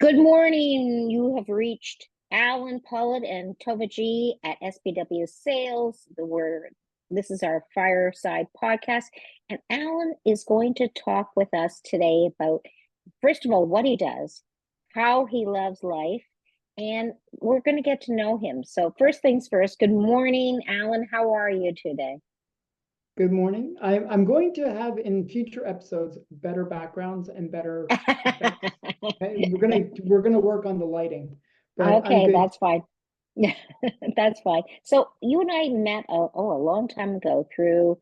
Good morning. You have reached Allan Pollett and Tovaji at SBW Sales. This is our Fireside podcast, and Allan is going to talk with us today about, first of all, what he does, how he loves life, and we're going to get to know him. So, first things first. Good morning, Allan. How are you today? Good morning. I'm going to have in future episodes better backgrounds and better effects. Okay? We're gonna work on the lighting, but I'm Okay, good. that's fine. Yeah, that's fine. So you and I met a long time ago through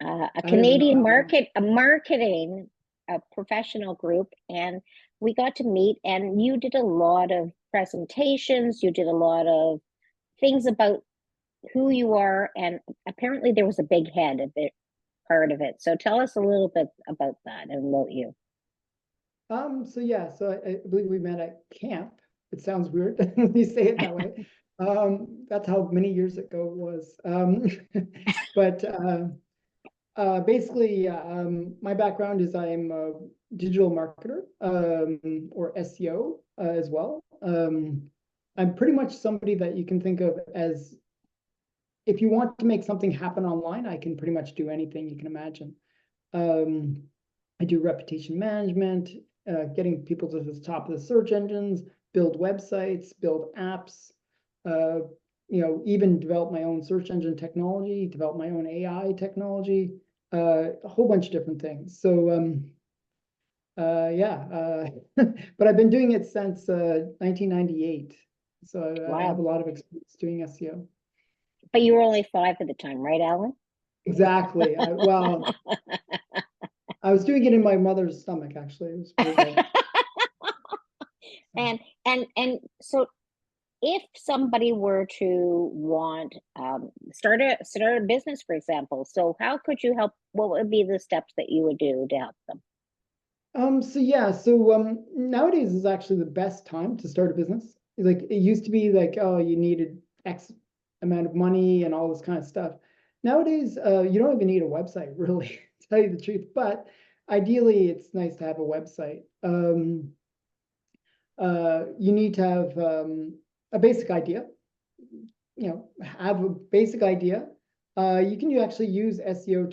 a I don't even know Canadian how long. marketing professional group, and we got to meet. And you did a lot of presentations. You did a lot of things about who you are, and apparently there was a big head a bit part of it. So tell us a little bit about that and about you. So yeah, so I believe we met at camp. It sounds weird when you say it that way. That's how many years ago it was. But basically, my background is I'm a digital marketer, or SEO, as well. I'm pretty much somebody that you can think of as, if you want to make something happen online, I can pretty much do anything you can imagine. Um, I do reputation management, getting people to the top of the search engines, build websites, build apps, uh, even develop my own search engine technology, develop my own AI technology, a whole bunch of different things. So yeah, but I've been doing it since 1998. So I have a Wow. lot of experience doing SEO. But you were only 5 at the time, right, Allan? Exactly. Well, I was doing it in my mother's stomach, actually. It was pretty cool. and so if somebody were to want start a business, for example, so how could you help? What would be the steps that you would do to help them? So yeah, nowadays is actually the best time to start a business. Like it used to be like, oh, you needed X amount of money and all this kind of stuff. Nowadays, you don't even need a website, really, to tell you the truth. But ideally, it's nice to have a website. You need to have a basic idea. Have a basic idea. You can actually use SEO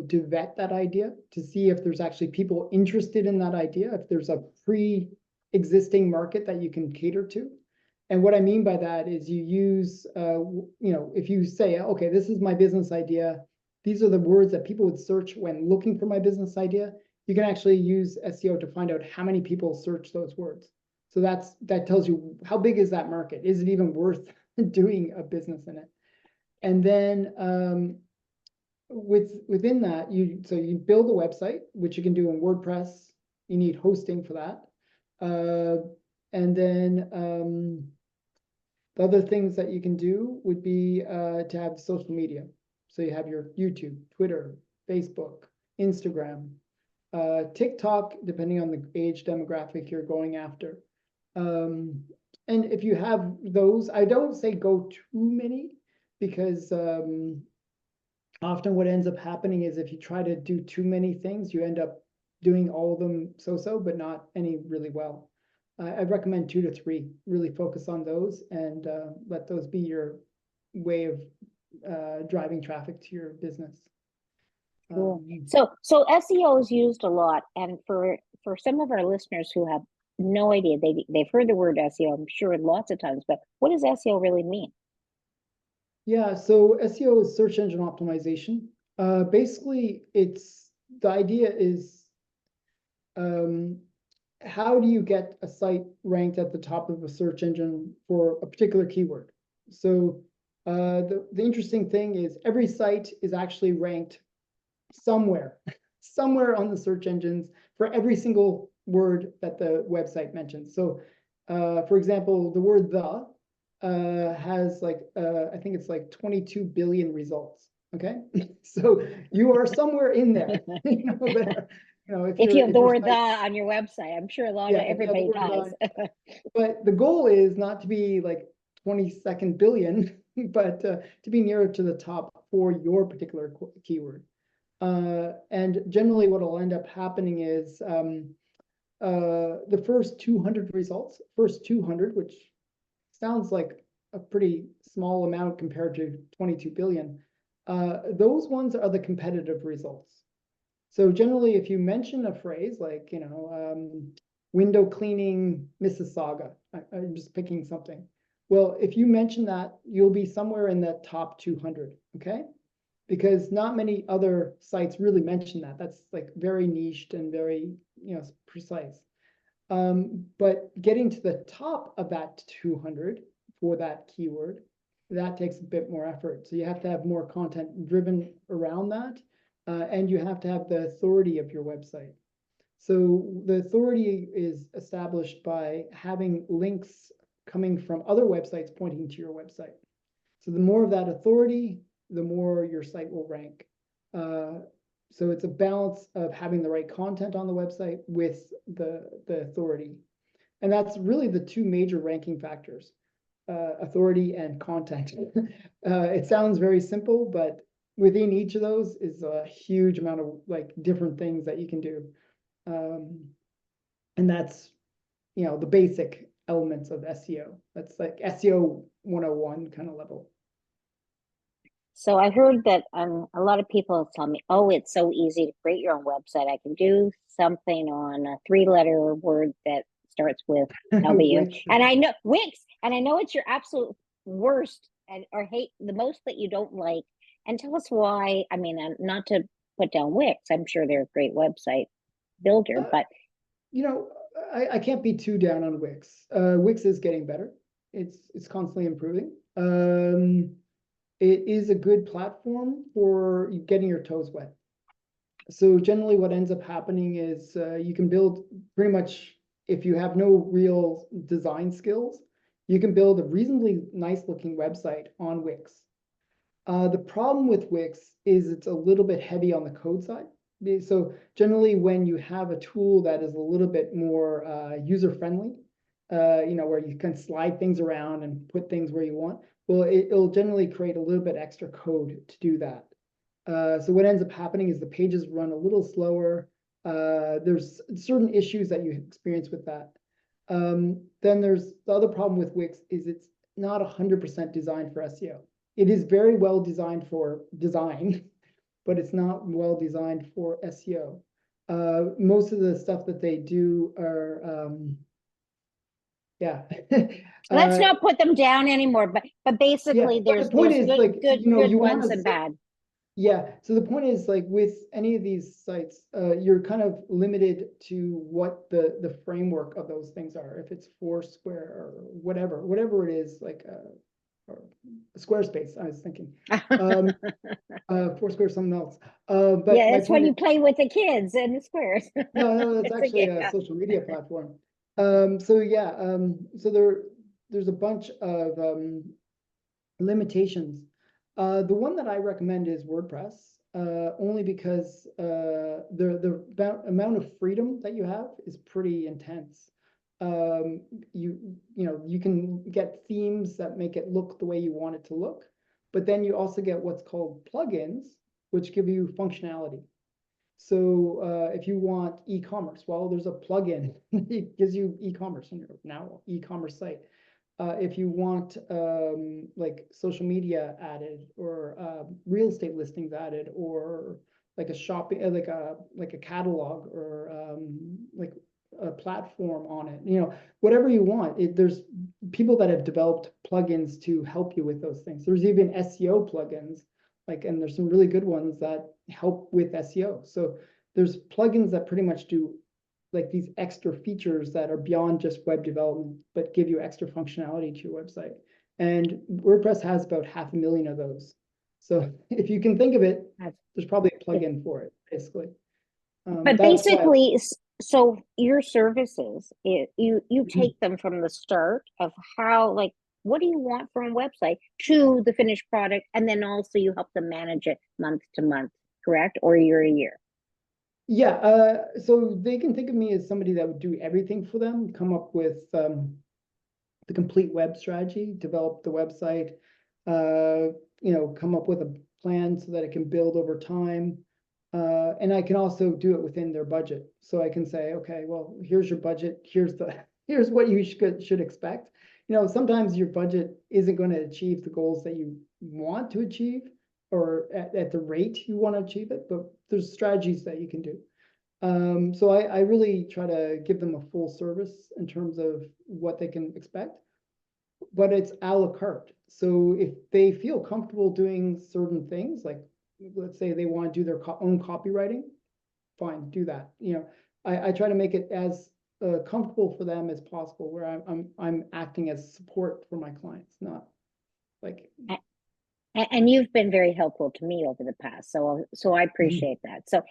to vet that idea, to see if there's actually people interested in that idea, if there's a pre-existing market that you can cater to. And what I mean by that is you use, if you say, okay, this is my business idea, these are the words that people would search when looking for my business idea, you can actually use SEO to find out how many people search those words. So that tells you how big is that market? Is it even worth doing a business in it? And then within that, you build a website, which you can do in WordPress. You need hosting for that. And then the other things that you can do would be to have social media. So you have your YouTube, Twitter, Facebook, Instagram, TikTok, depending on the age demographic you're going after. And if you have those, I don't say go too many, because often what ends up happening is if you try to do too many things, you end up doing all of them so-so, but not any really well. I'd recommend 2 to 3. Really focus on those and let those be your way of driving traffic to your business. Cool. So SEO is used a lot, and for some of our listeners who have no idea, they've heard the word SEO, I'm sure, lots of times, but what does SEO really mean? Yeah, so SEO is search engine optimization. Basically, the idea is, how do you get a site ranked at the top of a search engine for a particular keyword? So the interesting thing is every site is actually ranked somewhere, somewhere on the search engines for every single word that the website mentions. So for example, the word "the" has I think it's like 22 billion results. Okay, so you are somewhere in there. There. If you have If the your word "the" site, on your website, I'm sure a lot of yeah, if you have the everybody word does. "the," but the goal is not to be like 22nd billion, but to be nearer to the top for your particular keyword. And generally what will end up happening is the first 200 results, which sounds like a pretty small amount compared to 22 billion. Those ones are the competitive results. So generally, if you mention a phrase like, window cleaning Mississauga, I'm just picking something. Well, if you mention that, you'll be somewhere in the top 200, okay? Because not many other sites really mention that. That's like very niched and very, precise. But getting to the top of that 200 for that keyword, that takes a bit more effort. So you have to have more content driven around that. And you have to have the authority of your website. So the authority is established by having links coming from other websites pointing to your website. So the more of that authority, the more your site will rank. So it's a balance of having the right content on the website with the authority. And that's really the two major ranking factors, authority and content. It sounds very simple, but within each of those is a huge amount of like different things that you can do. And that's, the basic elements of SEO. That's like SEO 101 kind of level. So I heard that a lot of people tell me, oh, it's so easy to create your own website. I can do something on a 3-letter word that starts with W. Wix. And I know Wix, and I know it's your absolute worst or hate, the most that you don't like. And tell us why. I mean, not to put down Wix. I'm sure they're a great website builder, but I can't be too down on Wix. Wix is getting better. It's constantly improving. It is a good platform for getting your toes wet. So generally what ends up happening is you can build pretty much, if you have no real design skills, you can build a reasonably nice looking website on Wix. The problem with Wix is it's a little bit heavy on the code side. So generally when you have a tool that is a little bit more user-friendly, where you can slide things around and put things where you want, well, it'll generally create a little bit extra code to do that. So what ends up happening is the pages run a little slower. There's certain issues that you experience with that. Then there's the other problem with Wix is it's not 100% designed for SEO. It is very well designed for design, but it's not well designed for SEO. Most of the stuff that they do are, yeah. let's not put them down anymore. But basically, but there's the point is, good you ones want and bad. Yeah. So the point is, like with any of these sites, you're kind of limited to what the framework of those things are. If it's Foursquare or whatever it is, like or Squarespace, I was thinking. Foursquare, something else. But yeah, it's when you play with the kids and the squares. No, it's actually a social media platform. So there's a bunch of limitations. The one that I recommend is WordPress, only because the amount of freedom that you have is pretty intense. You can get themes that make it look the way you want it to look, but then you also get what's called plugins, which give you functionality. So if you want e-commerce, well, there's a plugin it gives you e-commerce on your now e-commerce site. If you want like social media added, or real estate listings added, or like a shopping, like a catalog, or like a platform on it, whatever you want. There's people that have developed plugins to help you with those things. There's even SEO plugins, and there's some really good ones that help with SEO. So there's plugins that pretty much do like these extra features that are beyond just web development, but give you extra functionality to your website. And WordPress has about 500,000 of those. So if you can think of it, there's probably a plugin for it, basically. But basically, so your services, you take them from the start of how, what do you want from a website to the finished product, and then also you help them manage it month to month, correct? Or year to year? Yeah, so they can think of me as somebody that would do everything for them, come up with the complete web strategy, develop the website, come up with a plan so that it can build over time, And I can also do it within their budget. So I can say, okay, well, here's your budget. Here's what you should expect. Sometimes your budget isn't going to achieve the goals that you want to achieve or at the rate you want to achieve it, but there's strategies that you can do. So I really try to give them a full service in terms of what they can expect, but it's a la carte. So if they feel comfortable doing certain things, like let's say they want to do their own copywriting, fine, do that. I try to make it as comfortable for them as possible, where I'm acting as support for my clients, not like. And you've been very helpful to me over the past, so I appreciate that. So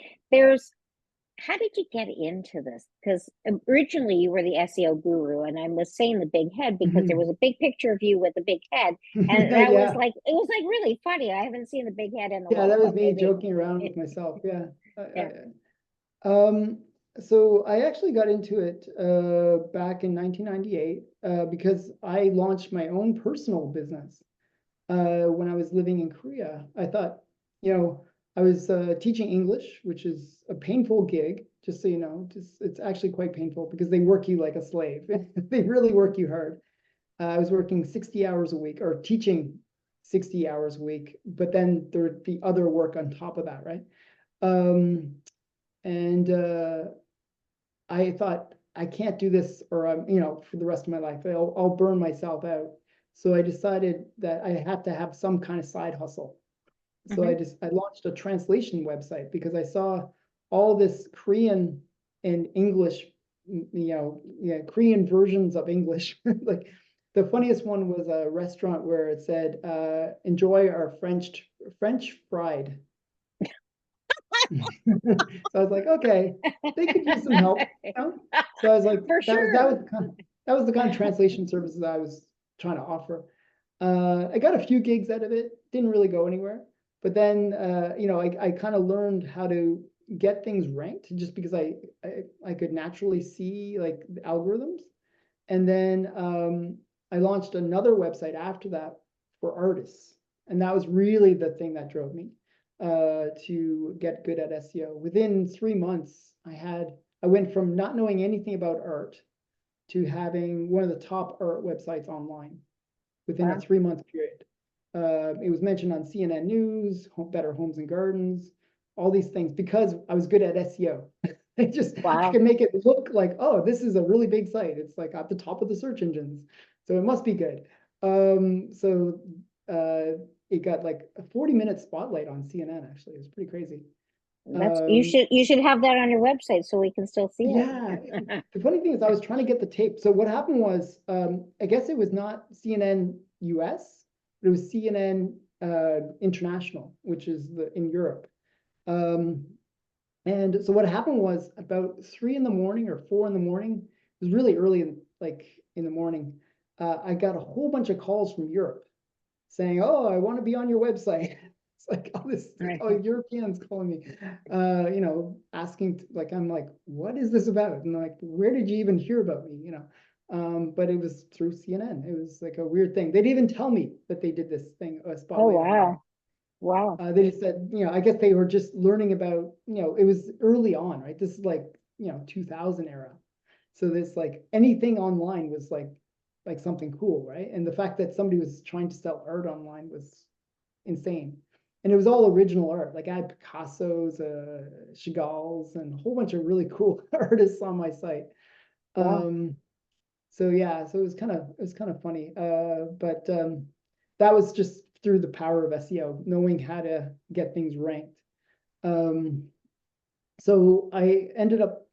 how did you get into this? Because originally you were the SEO guru, and I was saying the big head because there was a big picture of you with a big head, and that Yeah. was like, it was like really funny. I haven't seen the big head in a Yeah, while. that was but me maybe joking around with myself. Yeah. Yeah. So I actually got into it back in 1998 because I launched my own personal business when I was living in Korea. I thought, I was teaching English, which is a painful gig, just so you know. It's actually quite painful because they work you like a slave. They really work you hard. I was working 60 hours a week, or teaching 60 hours a week, but then there'd be other work on top of that, right? And I thought, I can't do this, or I'm, for the rest of my life, I'll burn myself out. So I decided that I had to have some kind of side hustle. So I launched a translation website because I saw all this Korean and English, Korean versions of English. Like the funniest one was a restaurant where it said, enjoy our French fried. So I was like, okay, they could use some help. So I was like, For sure. that was the kind of translation services I was trying to offer. I got a few gigs out of it, didn't really go anywhere. But then, I kind of learned how to get things ranked just because I could naturally see like the algorithms. And then I launched another website after that for artists. And that was really the thing that drove me to get good at SEO. Within 3 months, I went from not knowing anything about art to having one of the top art websites online within a 3-month period. It was mentioned on CNN News, Better Homes and Gardens, all these things, because I was good at SEO. I could make it look like, oh, this is a really big site. It's like at the top of the search engines, so it must be good. It got like a 40-minute spotlight on CNN. Actually, it was pretty crazy. You should have that on your website so we can still see it. Yeah. The funny thing is I was trying to get the tape. So what happened was, I guess it was not CNN US, but it was CNN International, which is in Europe. And so what happened was about 3 in the morning or 4 in the morning, it was really early in the morning. I got a whole bunch of calls from Europe saying, oh, I want to be on your website. It's like all Europeans calling me, asking, I'm like, what is this about? And like, where did you even hear about me? But it was through CNN. It was like a weird thing. They didn't even tell me that they did this thing, a spotlight. Oh, wow. They just said, I guess they were just learning about, it was early on, right? This is like, 2000 era. So this like anything online was like something cool, right? And the fact that somebody was trying to sell art online was insane. And it was all original art. Like I had Picasso's, Chagall's, and a whole bunch of really cool artists on my site. So yeah, so it was kind of funny. But that was just through the power of SEO, knowing how to get things ranked. So I ended up,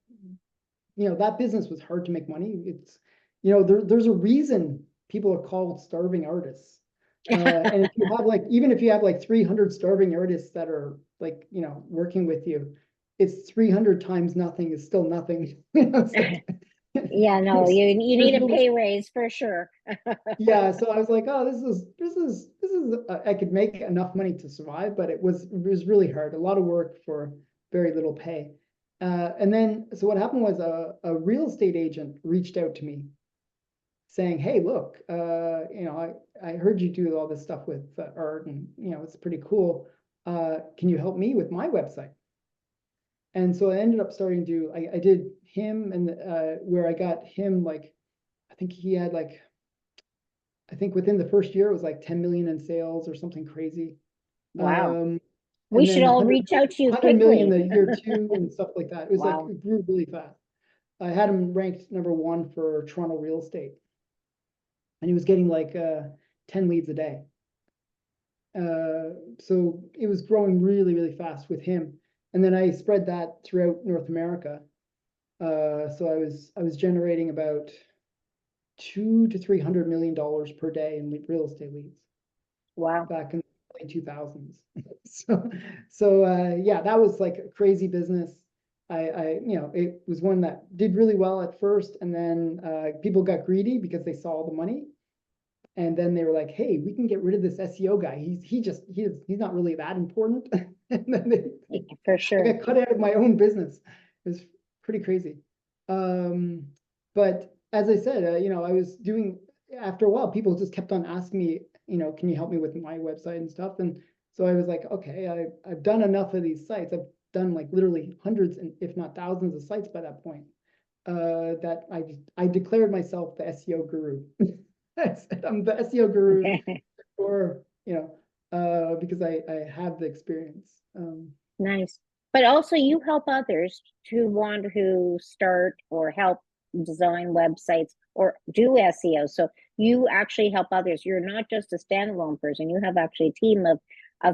that business was hard to make money. It's, there's a reason people are called starving artists. And if you have even if you have 300 starving artists that are working with you, it's 300 times nothing is still nothing. Yeah, no, you need a pay raise for sure. Yeah, so I was like, oh, this is I could make enough money to survive, but it was really hard, a lot of work for very little pay. And then so what happened was a real estate agent reached out to me saying, hey, look, I heard you do all this stuff with art, and it's pretty cool. Can you help me with my website? And so I ended up starting to, I did him and where I got him like, I think he had like, I think within the first year it was like 10 million in sales or something crazy. Wow. We And should then all reach out to you 100 million quickly. the year two and stuff like that. It was like, Wow. it grew really fast. I had him ranked #1 for Toronto real estate. And he was getting like 10 leads a day. So it was growing really, really fast with him. And then I spread that throughout North America. So I was generating about $200 to $300 million per day in real estate leads Wow. back in the early 2000s. So yeah, that was like a crazy business. It was one that did really well at first, and then people got greedy because they saw the money. And then they were like, "Hey, we can get rid of this SEO guy. He's not really that important." And then For I sure. got cut out of my own business. It was pretty crazy. But as I said, I was doing, after a while, people just kept on asking me, can you help me with my website and stuff? And so I was like, okay, I've done enough of these sites. I've done like literally hundreds and if not thousands of sites by that point. That I declared myself the SEO guru. I said I'm the SEO guru, or because I have the experience. Nice. But also you help others to want to start or help design websites or do SEO. So you actually help others. You're not just a standalone person. You have actually a team of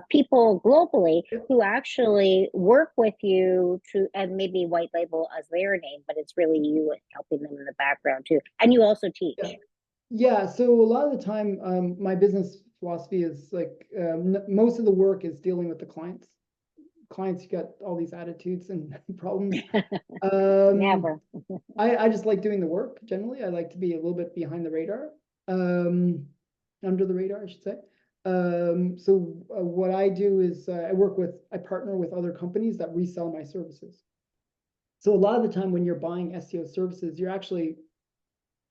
people globally who actually work with you to, and maybe white label as their name, but it's really you helping them in the background too. And you also teach. Yeah, so a lot of the time, my business philosophy is like most of the work is dealing with the clients. Clients got all these attitudes and problems. Never. I just like doing the work generally. I like to be a little bit behind the radar, under the radar, I should say. So what I do is I partner with other companies that resell my services. So a lot of the time when you're buying SEO services,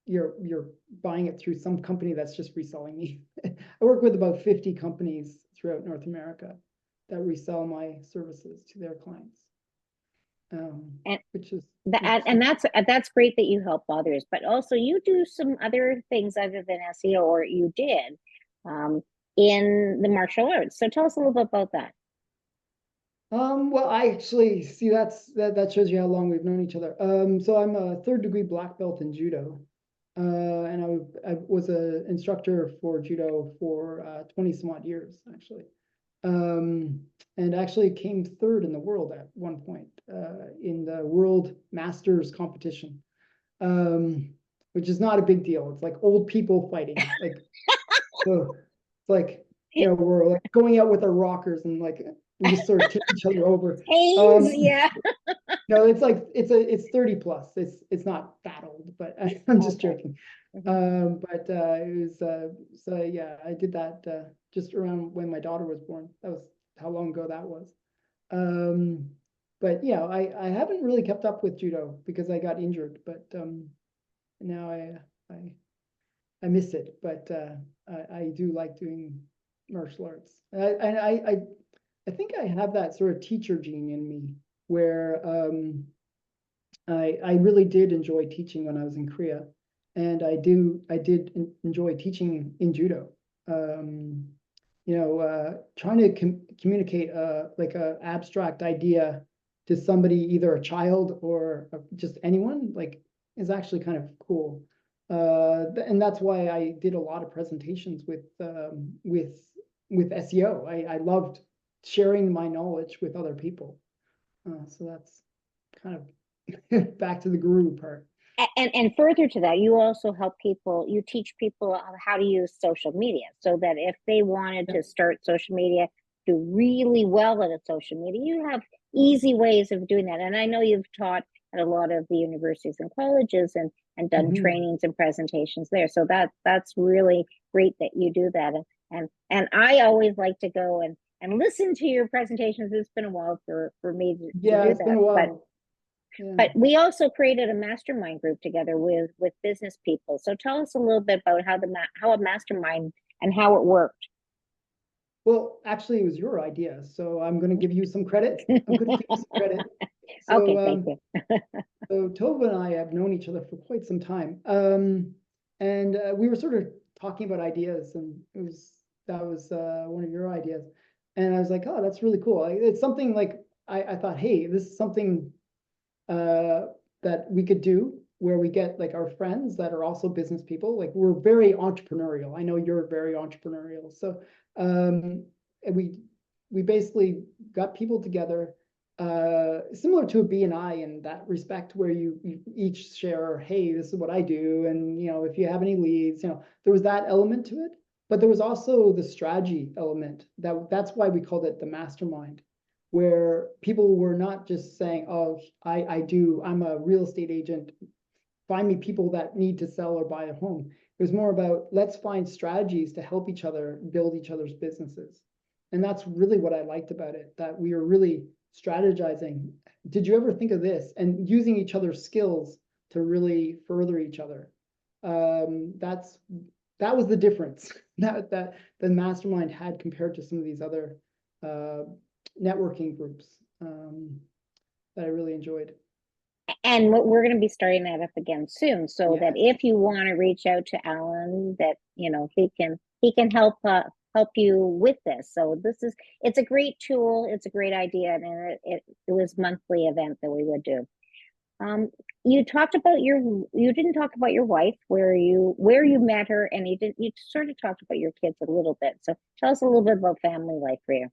you're buying it through some company that's just reselling me. I work with about 50 companies throughout North America that resell my services to their clients. And which is and that's great that you help others, but also you do some other things other than SEO, or you did in the martial arts. So tell us a little bit about that. Well, I actually see that shows you how long we've known each other. So I'm a 3rd degree black belt in judo. And I was an instructor for judo for 20 some odd years, actually. And actually came 3rd in the world at one point in the World Masters competition, which is not a big deal. It's like old people fighting. Like, so it's like, we're like going out with our rockers and like we just sort of tip each other over. Yeah. No, it's like it's 30 plus. It's not that old, but I'm just joking. But it was so yeah, I did that just around when my daughter was born. That was how long ago that was. But yeah, I haven't really kept up with judo because I got injured, but now I miss it. But I do like doing martial arts. I think I have that sort of teacher gene in me where I really did enjoy teaching when I was in Korea, and I did enjoy teaching in judo. Trying to communicate like a abstract idea to somebody, either a child or just anyone, like is actually kind of cool. And that's why I did a lot of presentations with SEO. I loved sharing my knowledge with other people. So that's kind of back to the guru part. And further to that, you also help people, you teach people how to use social media, so that if they wanted to start social media, do really well at social media, you have easy ways of doing that. And I know you've taught at a lot of the universities and colleges and done trainings and presentations there. So that's really great that you do that. And I always like to go and listen to your presentations. It's been a while for me to do it's that. been a while. But we also created a mastermind group together with business people. So tell us a little bit about how a mastermind and how it worked. Well, actually, it was your idea, so I'm going to give you some credit. I'm going to give you some credit. Okay, So, thank you. so Tova and I have known each other for quite some time. And we were sort of talking about ideas, and that was one of your ideas. And I was like, oh, that's really cool. It's something like I thought, hey, this is something that we could do where we get like our friends that are also business people. Like we're very entrepreneurial. I know you're very entrepreneurial. So and we basically got people together, similar to a BNI in that respect, where you each share, hey, this is what I do, and if you have any leads, there was that element to it, but there was also the strategy element. That's why we called it the mastermind, where people were not just saying, oh, I'm a real estate agent, find me people that need to sell or buy a home. It was more about, let's find strategies to help each other build each other's businesses. And that's really what I liked about it, that we were really strategizing. Did you ever think of this? And using each other's skills to really further each other. That was the difference that the mastermind had compared to some of these other networking groups that I really enjoyed. And we're going to be starting that up again soon, so Yeah. that if you want to reach out to Allan, that he can help you with this. So it's a great tool, it's a great idea, and it was monthly event that we would do. You didn't talk about your wife, where you met her, and you sort of talked about your kids a little bit. So tell us a little bit about family life for you.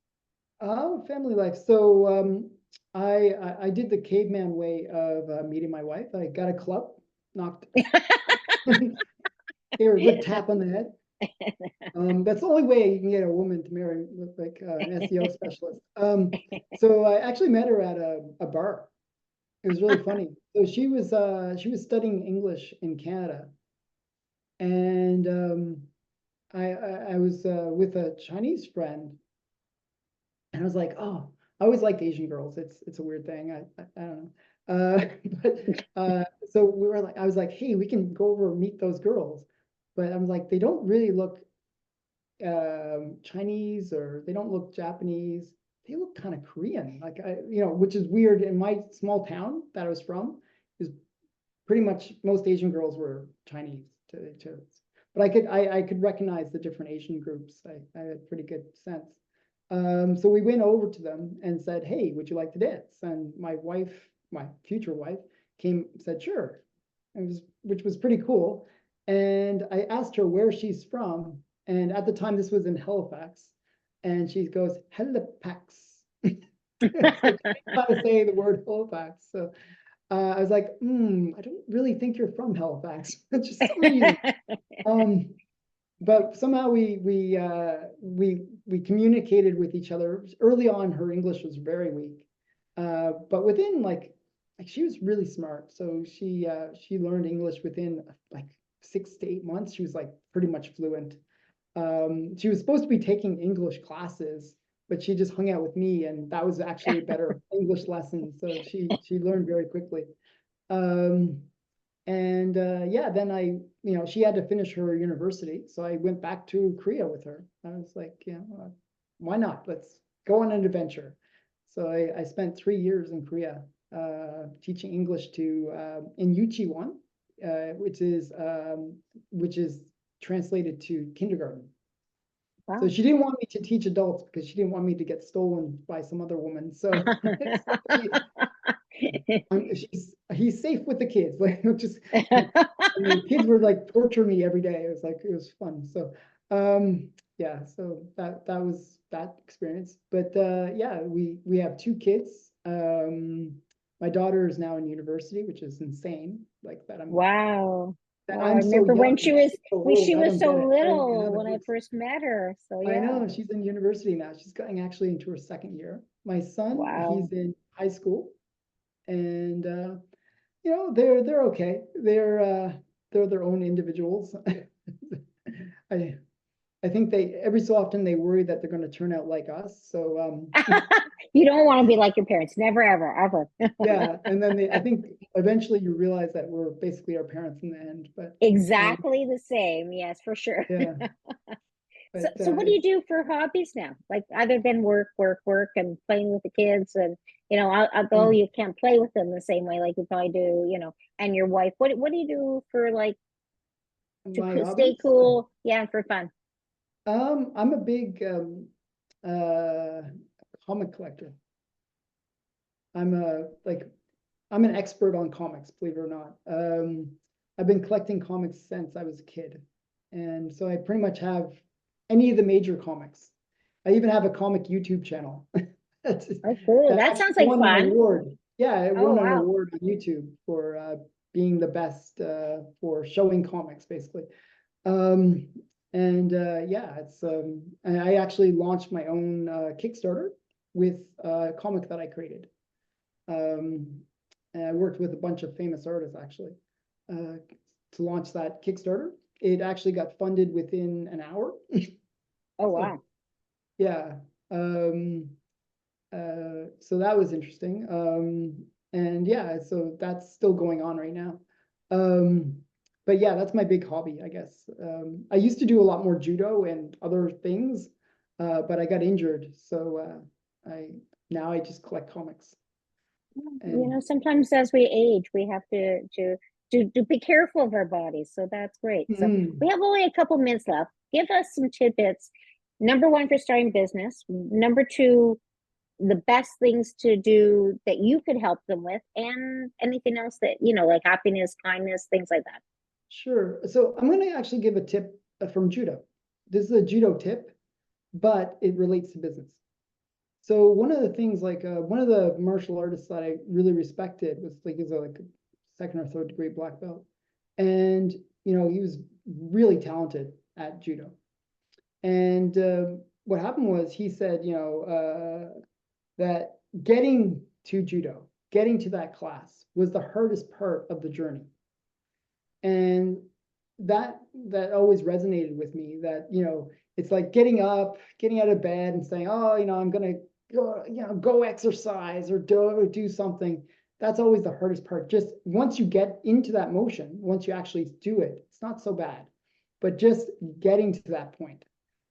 Family life. So I did the caveman way of meeting my wife. I got a club, knocked here, good tap on the head. That's the only way you can get a woman to marry like an SEO specialist. So I actually met her at a bar. It was really funny. So she was studying English in Canada, and I was with a Chinese friend, and I was like, oh, I always liked Asian girls. It's a weird thing. I don't know. So I was like, hey, we can go over and meet those girls. But I'm like, they don't really look Chinese, or they don't look Japanese. They look kind of Korean, like which is weird. In my small town that I was from, is pretty much most Asian girls were Chinese to but I could recognize the different Asian groups. I had pretty good sense. So we went over to them and said, hey, would you like to dance? And my future wife, said, sure. Which was pretty cool. And I asked her where she's from. And at the time, this was in Halifax. And she goes, Halifax. How to say the word Halifax. So I was like, I don't really think you're from Halifax. Just some reason. But somehow we communicated with each other. Early on, her English was very weak, but within like she was really smart. So she learned English within like 6 to 8 months. She was like pretty much fluent. She was supposed to be taking English classes, but she just hung out with me, and that was actually a better English lesson. So she learned very quickly. And yeah, then she had to finish her university. So I went back to Korea with her. I was like, why not? Let's go on an adventure. So I spent 3 years in Korea teaching English in Yuchiwon, which is translated to kindergarten. Wow. So she didn't want me to teach adults because she didn't want me to get stolen by some other woman. So he's safe with the kids. Like just the kids were like torture me every day. It was fun. So yeah, so that was that experience. But yeah, we have 2 kids. My daughter is now in university, which is insane. Like that wow. that Wow, I I'm so remember when young. she was so I don't get how little that when I works. first met her. So I yeah. know she's in university now. She's going actually into her 2nd year. My son, Wow. he's in high school, and they're okay. They're their own individuals. I I think every so often they worry that they're going to turn out like us. So You don't want to be like your parents. Never, ever, ever. yeah, and then I think eventually you realize that we're basically our parents in the end. But Exactly the same. Yes, for sure. yeah, So, but so what do you do for hobbies now? Like other than work, and playing with the kids and You know, although you can't play with them the same way like you probably do, you know, and your wife. What do you do for like My stay hobbies. cool? Yeah, for fun. I'm a big uh comic collector. I'm a like I'm an expert on comics, believe it or not. I've been collecting comics since I was a kid. And so I pretty much have any of the major comics. I even have a comic YouTube channel. That Oh, cool. That actually sounds like won an fun. award. Yeah, it Oh, won an wow. award on YouTube for being the best for showing comics, basically. Um, and yeah, and I actually launched my own Kickstarter with a comic that I created. Um, and I worked with a bunch of famous artists actually uh, to launch that Kickstarter. It actually got funded within an hour. Oh, So wow. yeah, so that was interesting. And yeah, so that's still going on right now. Um, but yeah, that's my big hobby, I guess. I used to do a lot more judo and other things, but I got injured, so I just collect comics. You know, And sometimes as we age, we have to be careful of our bodies. So that's great. So we have only a couple minutes left. Give us some tidbits. Number one, for starting business. Number two, the best things to do that you could help them with, and anything else that, you know, like happiness, kindness, things like that. sure, so I'm going to actually give a tip from judo. This is a judo tip, but it relates to business. So one of the things, like one of the martial artists that I really respected was like he's like a second or third degree black belt, and you know he was really talented at judo. And what happened was he said, you know, that getting to judo, getting to that class was the hardest part of the journey, and that always resonated with me. That you know, it's like getting up, getting out of bed, and saying, oh, you know, I'm gonna go, you know, go exercise or do something. That's always the hardest part. Just once you get into that motion, once you actually do it, it's not so bad. But just getting to that point.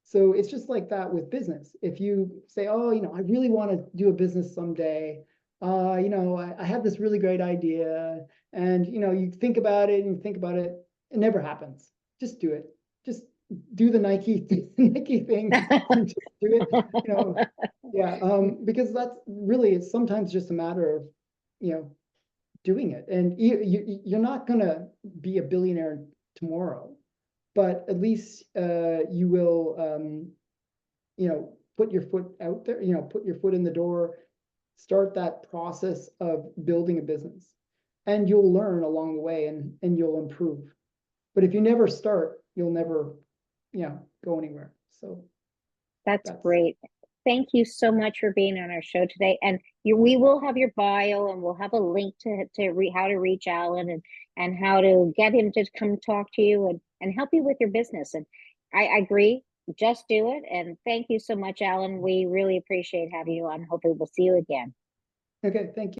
So it's just like that with business. If you say, oh, you know, I really want to do a business someday. You know, I have this really great idea, and you know, you think about it and you think about it, it never happens. Just do it. Just do the Nike Nike thing. Just do it. You know, yeah. Because that's really, it's sometimes just a matter of, you know, doing it. And you're not gonna be a billionaire tomorrow, but at least you will, you know, put your foot out there. You know, put your foot in the door. Start that process of building a business, and you'll learn along the way, and you'll improve. But if you never start, you'll never, you know, go anywhere. So That's that's great. Thank you so much for being on our show today. And we will have your bio, and we'll have a link to how to reach Allan, and how to get him to come talk to you, and help you with your business. And I agree, just do it. And thank you so much, Allan. We really appreciate having you on. Hopefully we'll see you again. okay. Thank you.